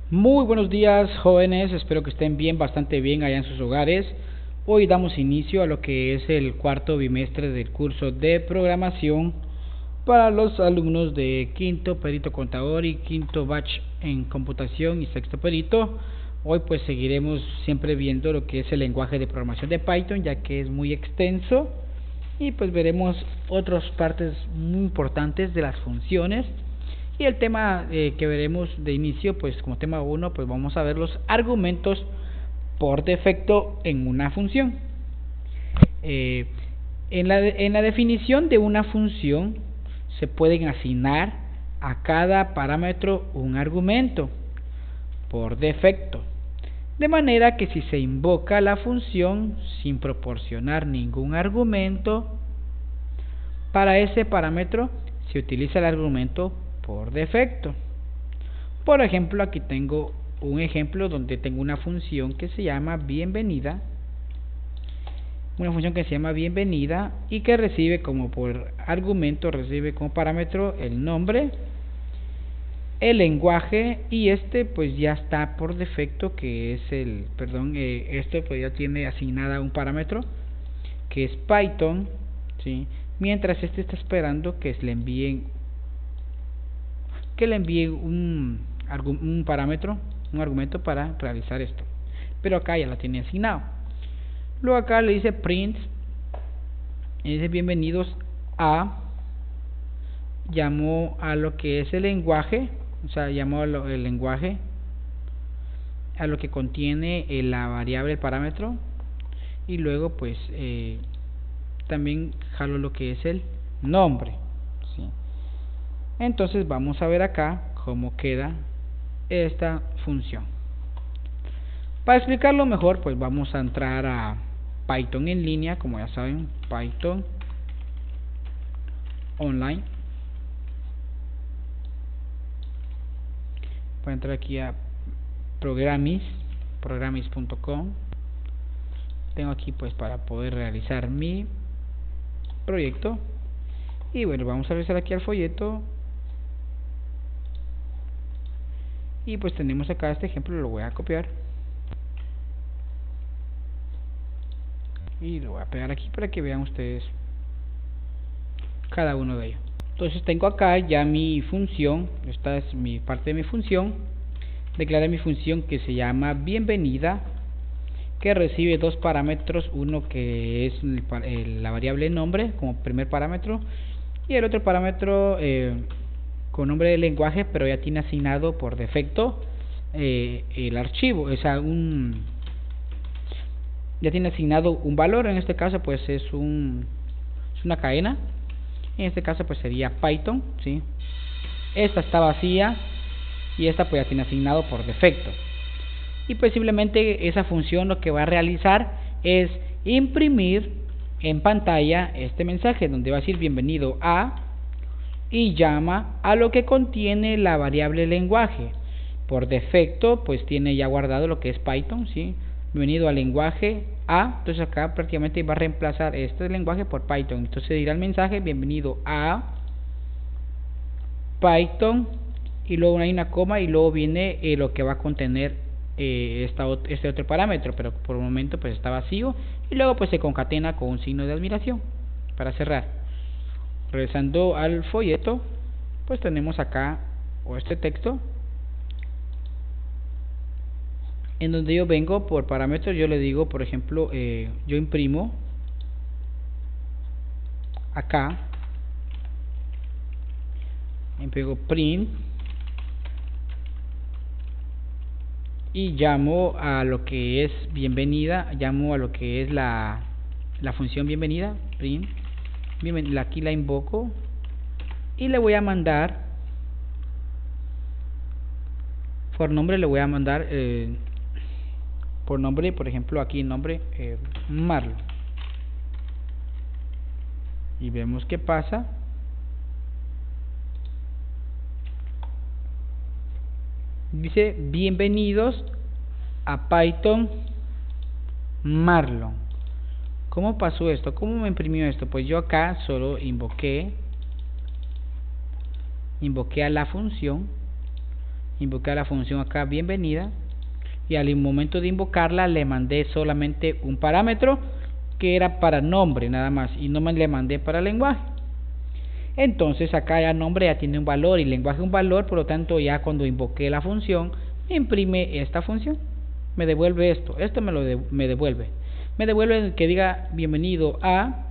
Muy buenos días, jóvenes, espero que estén bien, bastante bien allá en sus hogares. Hoy damos inicio a lo que es el cuarto bimestre del curso de programación para los alumnos de quinto perito contador y quinto batch en computación y sexto perito. Hoy pues seguiremos siempre viendo lo que es el lenguaje de programación de Python, ya que es muy extenso, y pues veremos otras partes muy importantes de las funciones. Y el tema que veremos de inicio, pues como tema uno, pues vamos a ver los argumentos por defecto en una función. Eh, en la definición de una función se pueden asignar a cada parámetro un argumento por defecto, de manera que si se invoca la función sin proporcionar ningún argumento para ese parámetro, se utiliza el argumento por defecto. Por ejemplo, aquí tengo un ejemplo donde tengo una función que se llama bienvenida, y que recibe como por argumento, recibe como parámetro el nombre, el lenguaje, y este pues ya está por defecto, que es esto pues ya tiene asignada un parámetro que es Python, ¿sí? Mientras este está esperando que le envíe un parámetro, un argumento para realizar esto, pero acá ya la tiene asignado. Luego acá le dice print, y dice bienvenidos a, llamó a lo que es el lenguaje, o sea, llamó el lenguaje a lo que contiene la variable, el parámetro, y luego pues también jalo lo que es el nombre, ¿sí? Entonces vamos a ver acá cómo queda esta función. Para explicarlo mejor, pues vamos a entrar a Python en línea, como ya saben, Python online. Voy a entrar aquí a programis.com. Tengo aquí pues para poder realizar mi proyecto. Y bueno, vamos a regresar aquí al folleto. Y pues tenemos acá este ejemplo, lo voy a copiar y lo voy a pegar aquí para que vean ustedes cada uno de ellos. Entonces tengo acá ya mi función, esta es mi parte de mi función. Declaré mi función que se llama bienvenida, que recibe dos parámetros, uno que es la variable nombre como primer parámetro, y el otro parámetro con nombre de lenguaje, pero ya tiene asignado por defecto el archivo, ya tiene asignado un valor. En este caso pues es una cadena, en este caso pues sería Python, ¿sí? Esta está vacía y esta pues ya tiene asignado por defecto, y pues simplemente esa función lo que va a realizar es imprimir en pantalla este mensaje donde va a decir bienvenido a, y llama a lo que contiene la variable lenguaje. Por defecto pues tiene ya guardado lo que es Python, ¿sí? Bienvenido al lenguaje a, entonces acá prácticamente va a reemplazar este lenguaje por Python. Entonces dirá el mensaje bienvenido a Python, y luego hay una coma, y luego viene lo que va a contener este otro parámetro, pero por el momento pues está vacío, y luego pues se concatena con un signo de admiración para cerrar. Regresando al folleto, pues tenemos acá este texto en donde yo vengo por parámetros. Yo le digo, por ejemplo, yo imprimo acá, pego print y llamo a lo que es bienvenida, llamo a lo que es la función bienvenida, print. Aquí la invoco y le voy a mandar por nombre, por nombre, por ejemplo aquí el nombre Marlon, y vemos qué pasa. Dice bienvenidos a Python Marlon. ¿Cómo pasó esto? ¿Cómo me imprimió esto? Pues yo acá solo invoqué a la función, invoqué a la función acá bienvenida, y al momento de invocarla le mandé solamente un parámetro que era para nombre nada más, y no me le mandé para lenguaje. Entonces acá ya nombre ya tiene un valor y lenguaje un valor, por lo tanto ya cuando invoqué la función me imprime esta función, me devuelve esto me devuelve el que diga bienvenido a,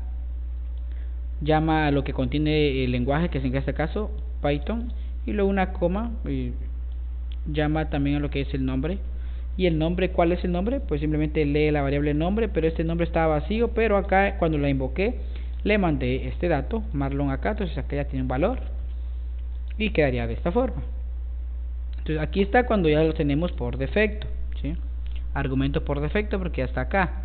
llama a lo que contiene el lenguaje, que es en este caso Python, y luego una coma, y llama también a lo que es el nombre. Y el nombre, ¿cuál es el nombre? Pues simplemente lee la variable nombre, pero este nombre estaba vacío, pero acá cuando la invoqué le mandé este dato, Marlon acá, entonces acá ya tiene un valor y quedaría de esta forma. Entonces aquí está cuando ya lo tenemos por defecto, ¿sí? Argumento por defecto porque ya está acá.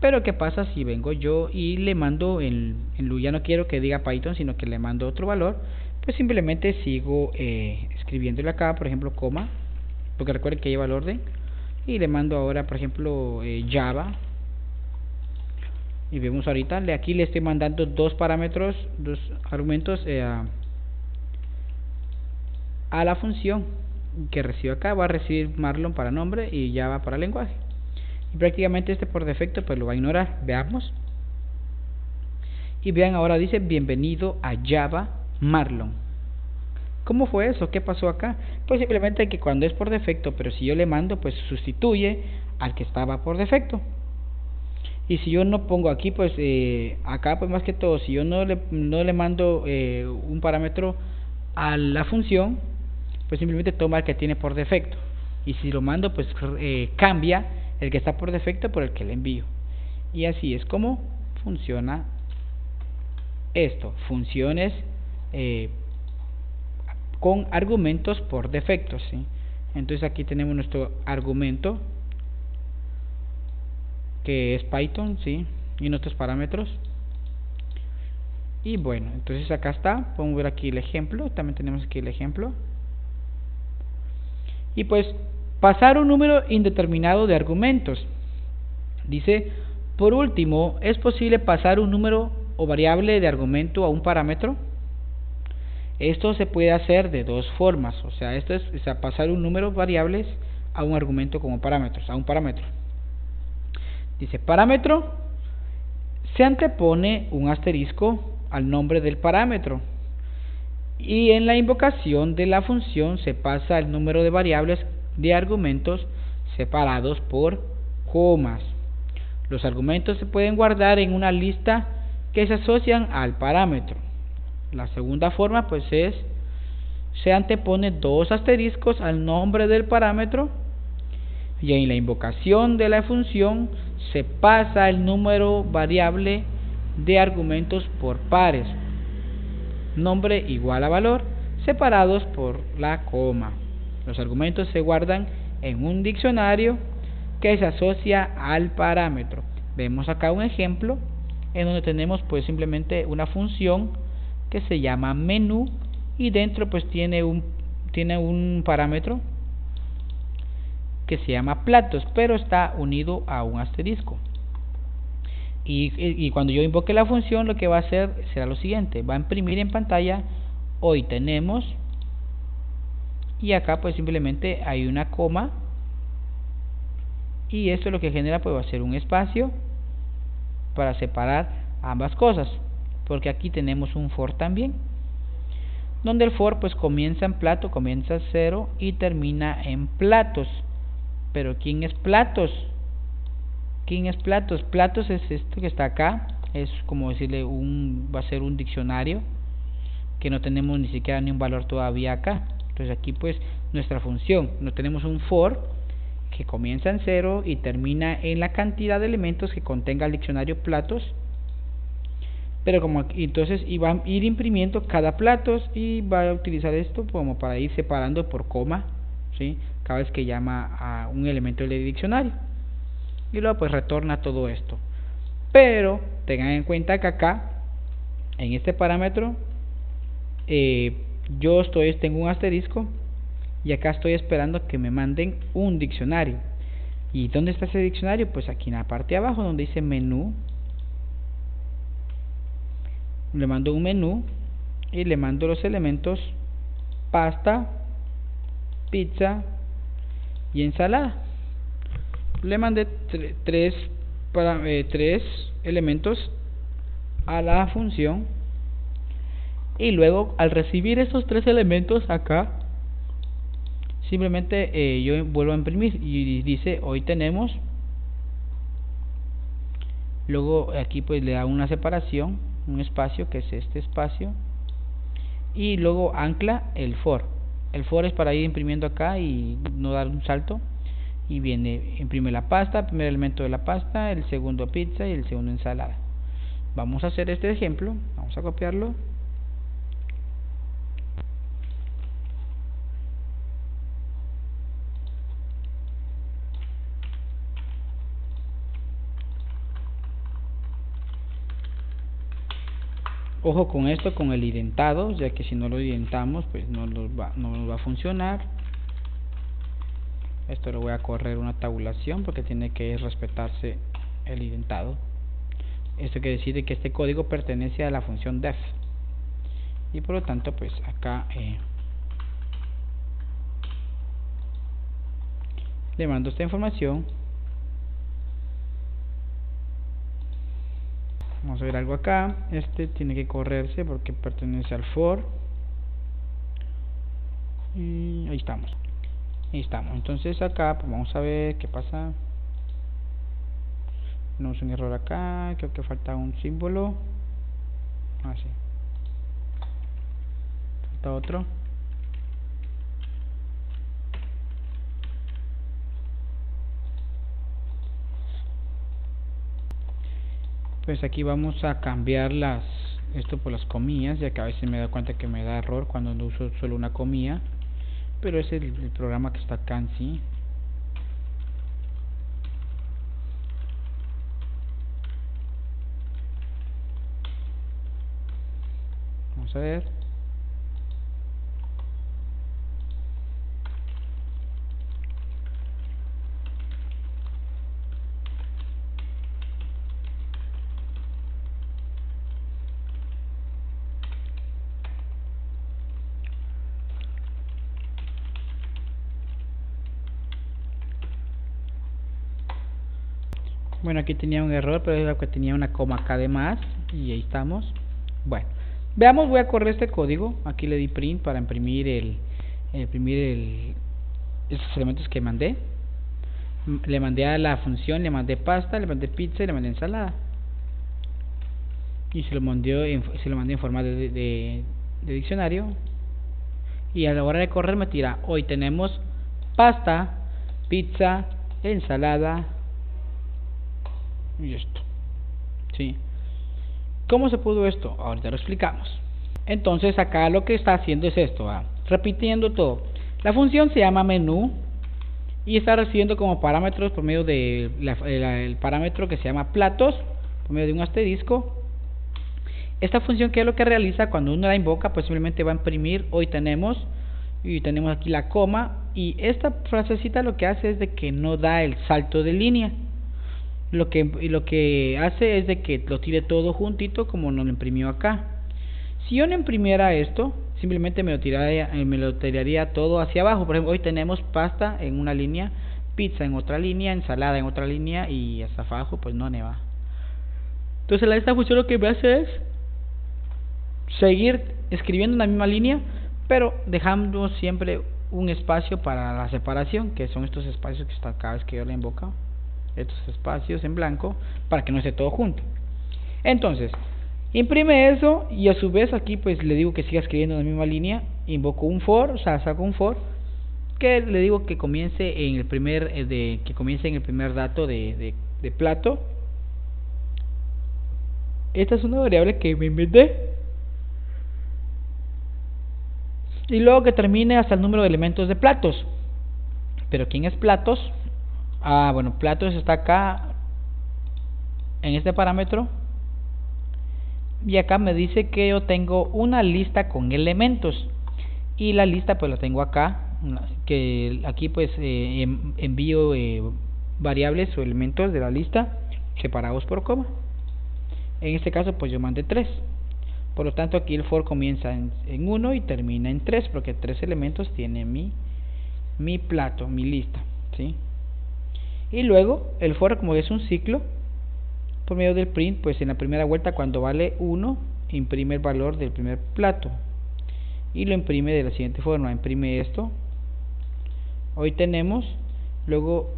Pero ¿qué pasa si vengo yo y le mando ya no quiero que diga Python, sino que le mando otro valor? Pues simplemente sigo escribiéndole acá, por ejemplo, coma, porque recuerden que lleva el orden, y le mando ahora, por ejemplo, Java, y vemos ahorita, aquí le estoy mandando dos parámetros, dos argumentos a la función que recibo acá. Va a recibir Marlon para nombre y Java para lenguaje, y prácticamente este por defecto pues lo va a ignorar. Veamos, y vean ahora dice bienvenido a Java Marlon. ¿Cómo fue eso? ¿Qué pasó acá? Pues simplemente que cuando es por defecto, pero si yo le mando, pues sustituye al que estaba por defecto. Y si yo no pongo aquí, pues acá pues más que todo, si yo no le mando un parámetro a la función, pues simplemente toma el que tiene por defecto. Y si lo mando, pues cambia el que está por defecto por el que le envío. Y así es como funciona esto, funciones con argumentos por defecto, ¿sí? Entonces aquí tenemos nuestro argumento, que es Python, ¿sí? Y nuestros parámetros. Y bueno, entonces acá está, podemos ver aquí el ejemplo, también tenemos aquí el ejemplo. Y pues pasar un número indeterminado de argumentos. Dice, por último, ¿es posible pasar un número o variable de argumento a un parámetro? Esto se puede hacer de dos formas, o sea, esto es pasar un número variables a un argumento como parámetros, a un parámetro. Dice, parámetro, se antepone un asterisco al nombre del parámetro, y en la invocación de la función se pasa el número de variables de argumentos separados por comas. Los argumentos se pueden guardar en una lista que se asocian al parámetro. La segunda forma pues se antepone dos asteriscos al nombre del parámetro, y en la invocación de la función se pasa el número variable de argumentos por pares, nombre igual a valor, separados por la coma. Los argumentos se guardan en un diccionario que se asocia al parámetro. Vemos acá un ejemplo en donde tenemos pues simplemente una función que se llama menú, y dentro pues tiene un parámetro que se llama platos, pero está unido a un asterisco. Y cuando yo invoque la función, lo que va a hacer será lo siguiente: va a imprimir en pantalla hoy tenemos, y acá pues simplemente hay una coma, y esto lo que genera pues va a ser un espacio para separar ambas cosas, porque aquí tenemos un for también, donde el for pues comienza en plato, comienza 0 y termina en platos. Pero ¿quién es platos? ¿Quién es platos? Platos es esto que está acá, es como decirle va a ser un diccionario que no tenemos ni siquiera ni un valor todavía acá. Entonces aquí pues nuestra función, no tenemos un for que comienza en 0 y termina en la cantidad de elementos que contenga el diccionario platos, pero como aquí, entonces va a ir imprimiendo cada platos y va a utilizar esto como para ir separando por coma, ¿sí? Cada vez que llama a un elemento del diccionario, y luego pues retorna todo esto. Pero tengan en cuenta que acá en este parámetro tengo un asterisco, y acá estoy esperando que me manden un diccionario. ¿Y dónde está ese diccionario? Pues aquí en la parte de abajo donde dice menú, le mando un menú y le mando los elementos pasta, pizza y ensalada. Le mandé tres elementos a la función, y luego al recibir estos tres elementos acá, simplemente yo vuelvo a imprimir y dice hoy tenemos. Luego aquí pues le da una separación, un espacio que es este espacio, y luego ancla el for. El for es para ir imprimiendo acá y no dar un salto, y viene, imprime la pasta, el primer elemento de la pasta, el segundo pizza y el segundo ensalada. Vamos a hacer este ejemplo, vamos a copiarlo. Ojo con esto, con el identado, ya que si no lo identamos pues no nos va a funcionar. Esto lo voy a correr una tabulación porque tiene que respetarse el identado. Esto quiere decir que este código pertenece a la función def, y por lo tanto pues acá le mando esta información. Vamos a ver algo acá. Este tiene que correrse porque pertenece al for. Y ahí estamos. Entonces acá pues vamos a ver qué pasa. Tenemos un error acá. Creo que falta un símbolo. Sí. Falta otro. Pues aquí vamos a cambiar esto por las comillas, ya que a veces me da cuenta que me da error cuando no uso solo una comilla, pero es el programa que está acá en sí. Vamos a ver. Bueno, aquí tenía un error, pero era que tenía una coma acá de más, y ahí estamos. Bueno, veamos, voy a correr este código. Aquí le di print para imprimir estos elementos que mandé. Le mandé a la función, le mandé pasta, le mandé pizza y le mandé ensalada. Y se lo mandé en forma de diccionario. Y a la hora de correr me tira, hoy tenemos pasta, pizza, ensalada y esto. ¿Sí? ¿Cómo se pudo esto? Ahorita lo explicamos. Entonces acá lo que está haciendo es esto, repitiendo todo. La función se llama menú y está recibiendo como parámetros por medio de el parámetro que se llama platos, por medio de un asterisco. Esta función, ¿qué es lo que realiza? Cuando uno la invoca, pues simplemente va a imprimir hoy tenemos, y tenemos aquí la coma, y esta frasecita lo que hace es de que no da el salto de línea. Lo que hace es de que lo tire todo juntito como nos lo imprimió acá. Si yo no imprimiera esto, simplemente me lo tiraría todo hacia abajo. Por ejemplo, hoy tenemos pasta en una línea, pizza en otra línea, ensalada en otra línea, y hasta abajo pues no va. Entonces esta función lo que me hace es seguir escribiendo en la misma línea, pero dejando siempre un espacio para la separación, que son estos espacios que está cada vez que yo la invoco, estos espacios en blanco, para que no esté todo junto. Entonces imprime eso, y a su vez aquí pues le digo que siga escribiendo en la misma línea. Invoco un for, o sea, saco un for que le digo que comience en el primer dato de plato. Esta es una variable que me inventé, y luego que termine hasta el número de elementos de platos. Pero ¿quién es platos? Bueno, platos está acá en este parámetro, y acá me dice que yo tengo una lista con elementos, y la lista pues la tengo acá, que aquí pues envío variables o elementos de la lista separados por coma. En este caso pues yo mandé 3. Por lo tanto aquí el for comienza en 1 y termina en 3, porque 3 elementos tiene mi mi plato, mi lista, ¿sí? Y luego el for, como es un ciclo, por medio del print, pues en la primera vuelta cuando vale 1, imprime el valor del primer plato y lo imprime de la siguiente forma: imprime esto, hoy tenemos, luego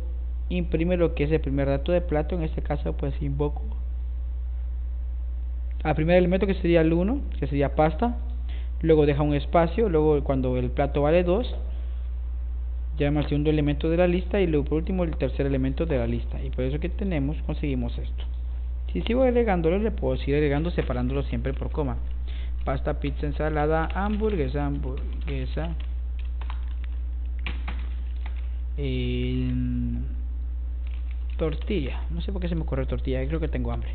imprime lo que es el primer dato de plato, en este caso pues invoco al primer elemento, que sería el 1, que sería pasta, luego deja un espacio, luego cuando el plato vale 2 llama al segundo elemento de la lista y luego por último el tercer elemento de la lista, y por eso que conseguimos esto. Si sigo agregándolo, le puedo seguir agregando separándolo siempre por coma: pasta, pizza, ensalada, hamburguesa, tortilla. No sé por qué se me ocurre tortilla, creo que tengo hambre.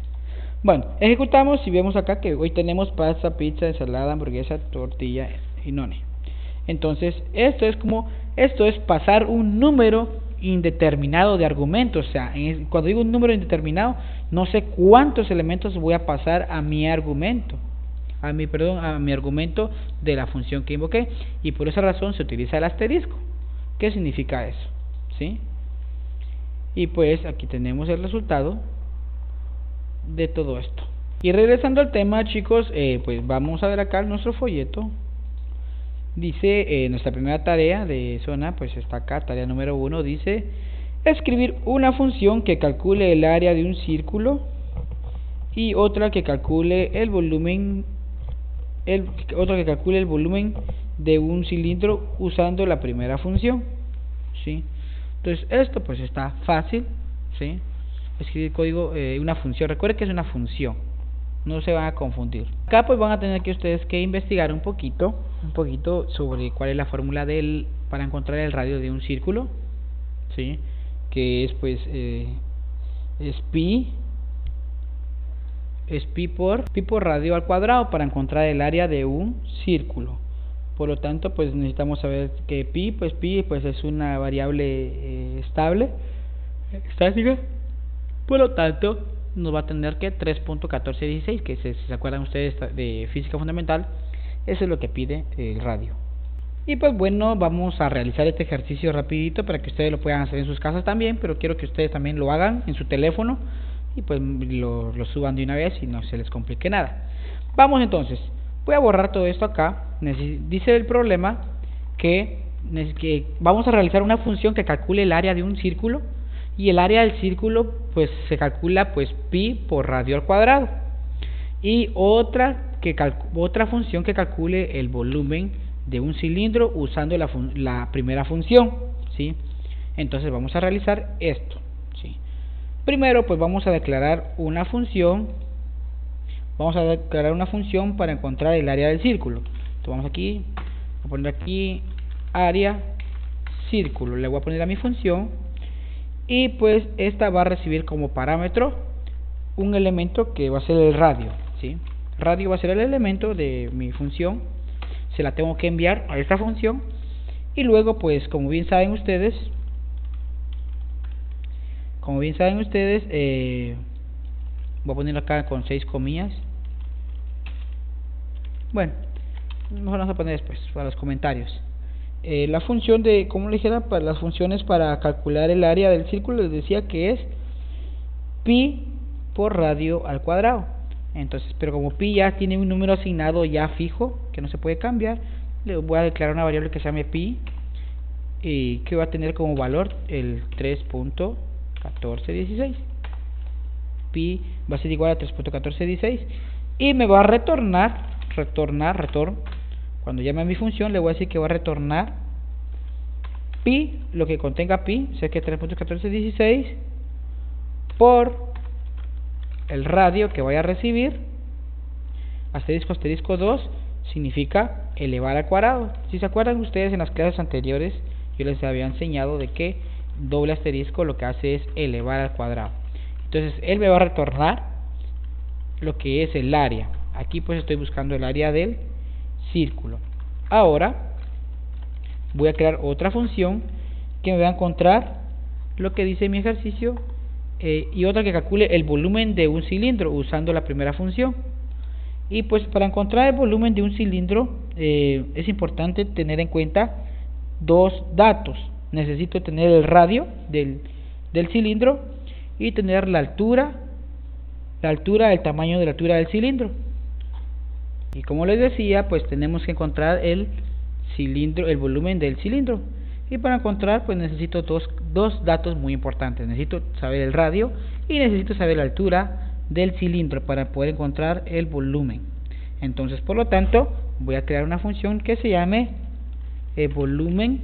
Bueno, ejecutamos y vemos acá que hoy tenemos pasta, pizza, ensalada, hamburguesa, tortilla y none. Entonces esto es pasar un número indeterminado de argumentos. O sea, cuando digo un número indeterminado, no sé cuántos elementos voy a pasar a mi argumento, a mi argumento de la función que invoqué, y por esa razón se utiliza el asterisco. ¿Qué significa eso? ¿Sí? Y pues aquí tenemos el resultado de todo esto. Y regresando al tema, chicos, pues vamos a ver acá nuestro folleto. Dice, nuestra primera tarea de zona, pues está acá, tarea número 1, dice escribir una función que calcule el área de un círculo y otra que calcule el volumen de un cilindro usando la primera función, ¿sí? Entonces esto pues está fácil, ¿sí? Escribir código, una función, recuerden que es una función, no se van a confundir. Acá pues van a tener que ustedes que investigar un poquito sobre cuál es la fórmula para encontrar el radio de un círculo, ¿sí? Que es pues es pi por radio al cuadrado para encontrar el área de un círculo. Por lo tanto pues necesitamos saber que pi pues es una variable estática. Por lo tanto nos va a tener que 3.1416, que si se acuerdan ustedes de física fundamental, eso es lo que pide el radio. Y pues bueno, vamos a realizar este ejercicio rapidito para que ustedes lo puedan hacer en sus casas también, pero quiero que ustedes también lo hagan en su teléfono y pues lo suban de una vez y no se les complique nada. Vamos entonces, voy a borrar todo esto acá. Dice el problema que vamos a realizar una función que calcule el área de un círculo, y el área del círculo pues se calcula pues pi por radio al cuadrado, y otra función que calcule el volumen de un cilindro usando la primera función, ¿sí? Entonces vamos a realizar esto, ¿sí? Primero pues vamos a declarar una función para encontrar el área del círculo. Entonces vamos aquí, voy a poner aquí área círculo, le voy a poner a mi función, y pues esta va a recibir como parámetro un elemento que va a ser el radio, ¿sí? Radio va a ser el elemento de mi función, se la tengo que enviar a esta función, y luego pues como bien saben ustedes, voy a ponerlo acá con 6 comillas. Bueno, mejor vamos a poner después para los comentarios. La función como le dijera, para las funciones para calcular el área del círculo, les decía que es pi por radio al cuadrado. Entonces, pero como pi ya tiene un número asignado ya fijo, que no se puede cambiar, le voy a declarar una variable que se llame pi, y que va a tener como valor el 3.1416. Pi va a ser igual a 3.1416 y me va a retornar, cuando llame a mi función le voy a decir que va a retornar pi, lo que contenga pi, o sea que 3.1416 por el radio que vaya a recibir, asterisco 2, significa elevar al cuadrado. Si se acuerdan ustedes, en las clases anteriores yo les había enseñado de que doble asterisco lo que hace es elevar al cuadrado. Entonces él me va a retornar lo que es el área. Aquí pues estoy buscando el área del círculo. Ahora voy a crear otra función que me va a encontrar lo que dice mi ejercicio, y otra que calcule el volumen de un cilindro usando la primera función. Y pues para encontrar el volumen de un cilindro es importante tener en cuenta dos datos. Necesito tener el radio del cilindro y tener la altura, el tamaño de la altura del cilindro. Y como les decía, pues tenemos que encontrar el cilindro, el volumen del cilindro. Y para encontrar, pues necesito dos datos muy importantes. Necesito saber el radio y necesito saber la altura del cilindro para poder encontrar el volumen. Entonces, por lo tanto, voy a crear una función que se llame volumen,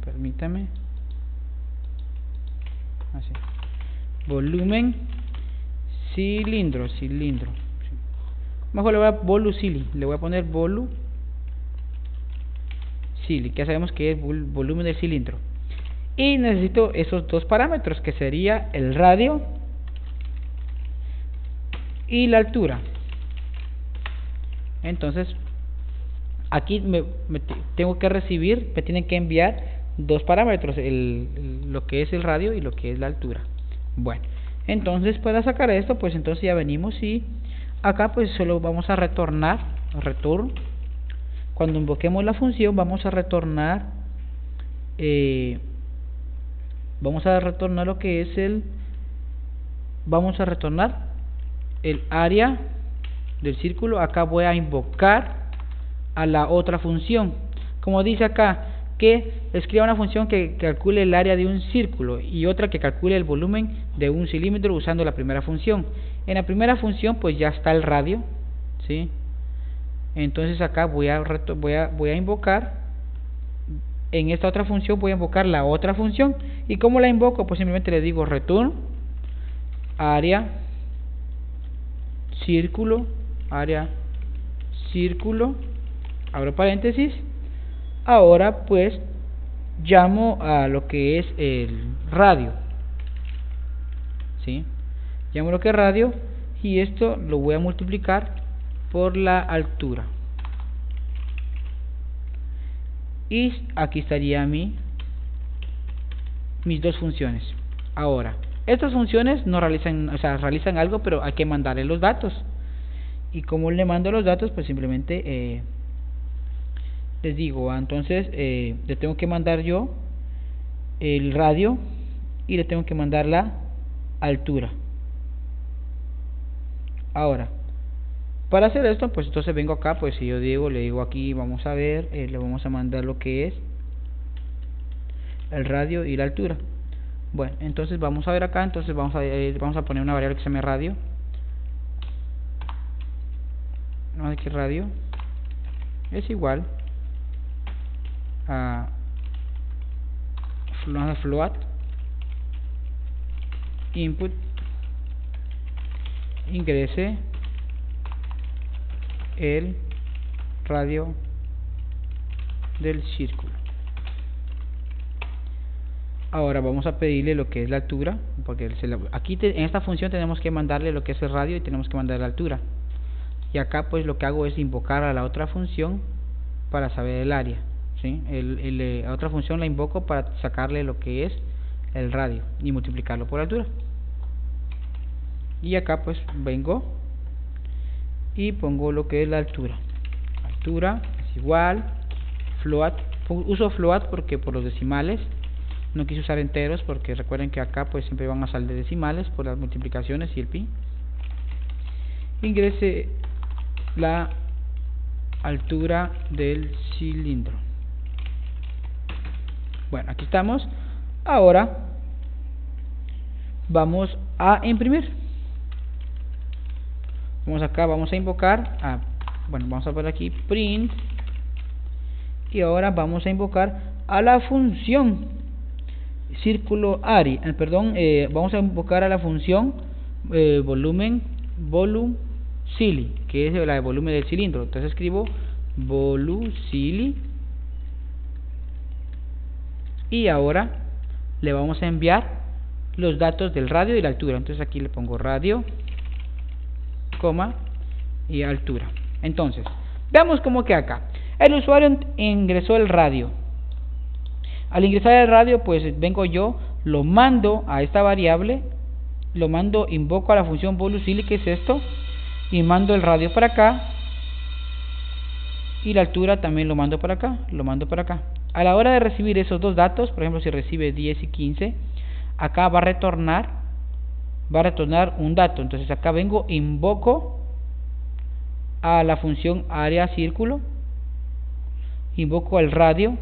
permítame, así, volumen cilindro, mejor le voy a volucili, le voy a poner volucili, que ya sabemos que es volumen del cilindro. Y necesito esos dos parámetros, que sería el radio y la altura. Entonces aquí me tengo que recibir, me tienen que enviar dos parámetros, lo que es el radio y lo que es la altura. Bueno, entonces para sacar esto, pues entonces ya venimos y acá pues solo vamos a retornar, cuando invoquemos la función vamos a retornar lo que es vamos a retornar el área del círculo. Acá voy a invocar a la otra función, como dice acá, que escriba una función que calcule el área de un círculo y otra que calcule el volumen de un cilindro usando la primera función. En la primera función pues ya está el radio, ¿sí? Entonces acá voy a invocar, en esta otra función voy a invocar la otra función. ¿Y cómo la invoco? Pues simplemente le digo return área círculo, abro paréntesis. Ahora pues llamo a lo que es el radio, ¿sí? Llamo lo que es radio y esto lo voy a multiplicar por la altura. Y aquí estaría mis dos funciones. Ahora, estas funciones no realizan, realizan algo, pero hay que mandarle los datos. Y como le mando los datos, pues simplemente les digo, entonces le tengo que mandar yo el radio y le tengo que mandar la altura. Ahora, para hacer esto, pues entonces vengo acá, pues si yo le digo aquí, vamos a ver, le vamos a mandar lo que es el radio y la altura. Bueno, entonces vamos a ver acá, entonces vamos a poner una variable que se llame radio. No hay que radio es igual a float input ingrese el radio del círculo. Ahora vamos a pedirle lo que es la altura, porque aquí en esta función tenemos que mandarle lo que es el radio y tenemos que mandar la altura. Y acá pues lo que hago es invocar a la otra función para saber el área, ¿sí? La otra función la invoco para sacarle lo que es el radio y multiplicarlo por altura. Y acá pues vengo y pongo lo que es la altura. Altura es igual float. Uso float porque por los decimales. No quise usar enteros porque recuerden que acá pues siempre van a salir de decimales por las multiplicaciones y el pi. Ingrese la altura del cilindro. Bueno, aquí estamos. Ahora vamos a imprimir. Vamos acá, vamos a invocar vamos a poner aquí print y ahora vamos a invocar a la función círculo área, vamos a invocar a la función volucili, que es la de volumen del cilindro. Entonces escribo volucili y ahora le vamos a enviar los datos del radio y la altura. Entonces aquí le pongo radio, coma y altura. Entonces veamos cómo queda acá. El usuario ingresó el radio. Al ingresar el radio, pues vengo yo, lo mando a esta variable, invoco a la función volucili, que es esto, y mando el radio para acá. y la altura también lo mando para acá, A la hora de recibir esos dos datos, por ejemplo, si recibe 10 y 15, acá va a retornar un dato. Entonces acá vengo, invoco a la función área círculo, invoco al radio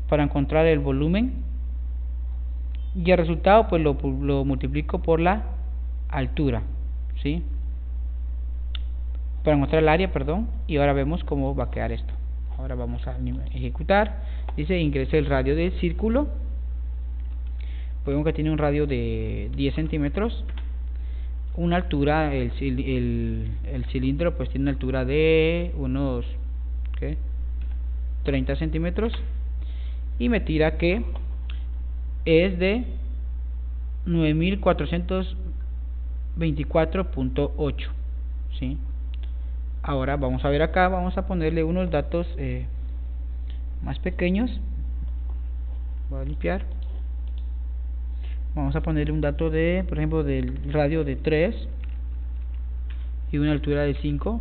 para encontrar el volumen, y el resultado pues lo multiplico por la altura, ¿sí? Para encontrar el área, perdón, y ahora vemos cómo va a quedar esto. Ahora vamos a ejecutar. Dice ingrese el radio del círculo. Vemos que tiene un radio de 10 centímetros, una altura, el cilindro pues tiene una altura de unos 30 centímetros, y me tira que es de 9424.8, ¿sí? Ahora vamos a ver acá, vamos a ponerle unos datos más pequeños. Voy a limpiar. Vamos a ponerle un dato de, por ejemplo, del radio de 3 y una altura de 5,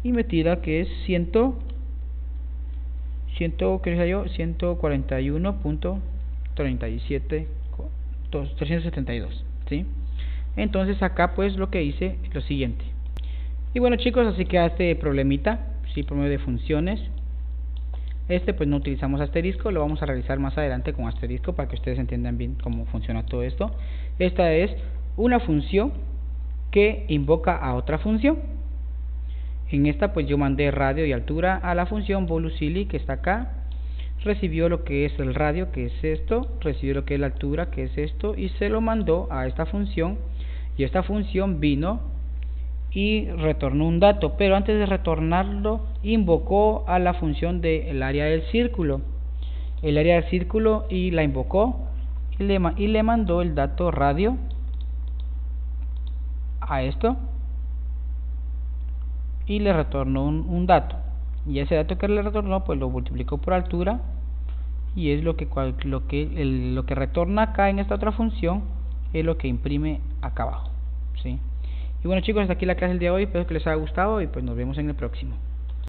y me tira que es 141.372, ¿sí? Entonces acá pues lo que hice es lo siguiente. Y bueno, chicos, así queda este problemita, ¿sí? Por medio de funciones. Pues no utilizamos asterisco, lo vamos a realizar más adelante con asterisco para que ustedes entiendan bien cómo funciona todo esto. Esta es una función que invoca a otra función. En esta pues yo mandé radio y altura a la función volusilly, que está acá, recibió lo que es el radio, que es esto, recibió lo que es la altura, que es esto, y se lo mandó a esta función, y esta función vino y retornó un dato, pero antes de retornarlo invocó a la función del área del círculo, y la invocó y le mandó el dato radio a esto, y le retornó un dato, y ese dato que le retornó pues lo multiplicó por altura, y es lo que retorna acá en esta otra función es lo que imprime acá abajo, ¿sí? Y bueno, chicos, hasta aquí la clase del día de hoy, espero que les haya gustado, y pues nos vemos en el próximo.